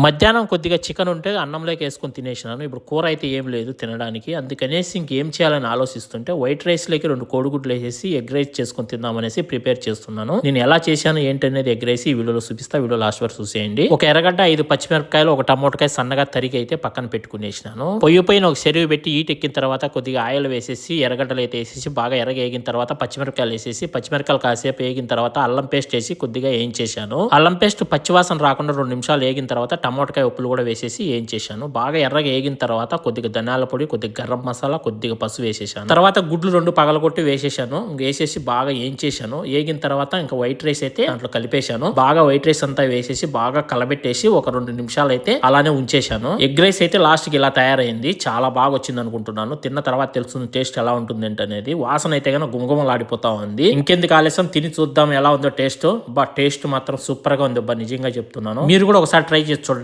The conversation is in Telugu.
మధ్యాహ్నం కొద్దిగా చికెన్ ఉంటే అన్నంలోకి వేసుకొని తినేసినాను. ఇప్పుడు కూర అయితే ఏం లేదు తినడానికి. అందుకనేసి ఇంకేం చేయాలని ఆలోచిస్తుంటే వైట్ రైస్‌లోకి 2 కోడిగుడ్లు వేసేసి ఎగ్ రైస్ చేసుకొని తిందామనేసి ప్రిపేర్ చేస్తున్నాను. నేను ఎలా చేశాను ఏంటనేది ఎగ్ రైస్ ఈ వీడియోలో చూపిస్తా. వీడియో లాస్ట్ వరకు చూసేయండి. ఒక ఎర్రగడ్డ, 5 పచ్చిమిరపకాయలు, ఒక టమోటాకాయ సన్నగా తరిగి అయితే పక్కన పెట్టుకునేసినాను. పొయ్యి పైన ఒక చెరువు పెట్టి హీట్ ఎక్కిన తర్వాత కొద్దిగా ఆయిల్ వేసేసి ఎర్రగడ్డలు అయితే వేసేసి బాగా ఎర్రగా వేగిన తర్వాత పచ్చిమిరపకాయలు వేసేసి పచ్చిమిరపకాయలు కాసేపు వేగిన తర్వాత అల్లం పేస్ట్ వేసి కొద్దిగా వేయించేశాను. అల్లం పేస్ట్ పచ్చివాసన రాకుండా 2 నిమిషాలు వేగిన తర్వాత టమోటాకాయ ఉప్పులు కూడా వేసేసి ఏం చేశాను. బాగా ఎర్రగా వేగిన తర్వాత కొద్దిగా ధనియాల పొడి, కొద్దిగా గరం మసాలా, కొద్దిగా పసుపు వేసేసాను. తర్వాత గుడ్లు 2 పగలగొట్టి వేసేసాను. వేసేసి బాగా ఏం చేశాను. వేగిన తర్వాత ఇంకా వైట్ రైస్ అయితే దాంట్లో కలిపేశాను. బాగా వైట్ రైస్ అంతా వేసేసి బాగా కలబెట్టేసి ఒక 2 నిమిషాలు అయితే అలానే ఉంచేశాను. ఎగ్ రైస్ అయితే లాస్ట్ కి ఇలా తయారైంది. చాలా బాగా వచ్చింది అనుకుంటున్నాను. తిన్న తర్వాత తెలుస్తుంది టేస్ట్ ఎలా ఉంటుంది అనేది. వాసన అయితే కనుక గుమగుమలాడిపోతా ఉంది. ఇంకెందుకు ఆలస్యం తిని చూద్దాం ఎలా ఉందో టేస్ట్. టేస్ట్ మాత్రం సూపర్ గా ఉంది. నిజంగా చెప్తున్నాను. మీరు కూడా ఒకసారి ట్రై చేసి చూడండి.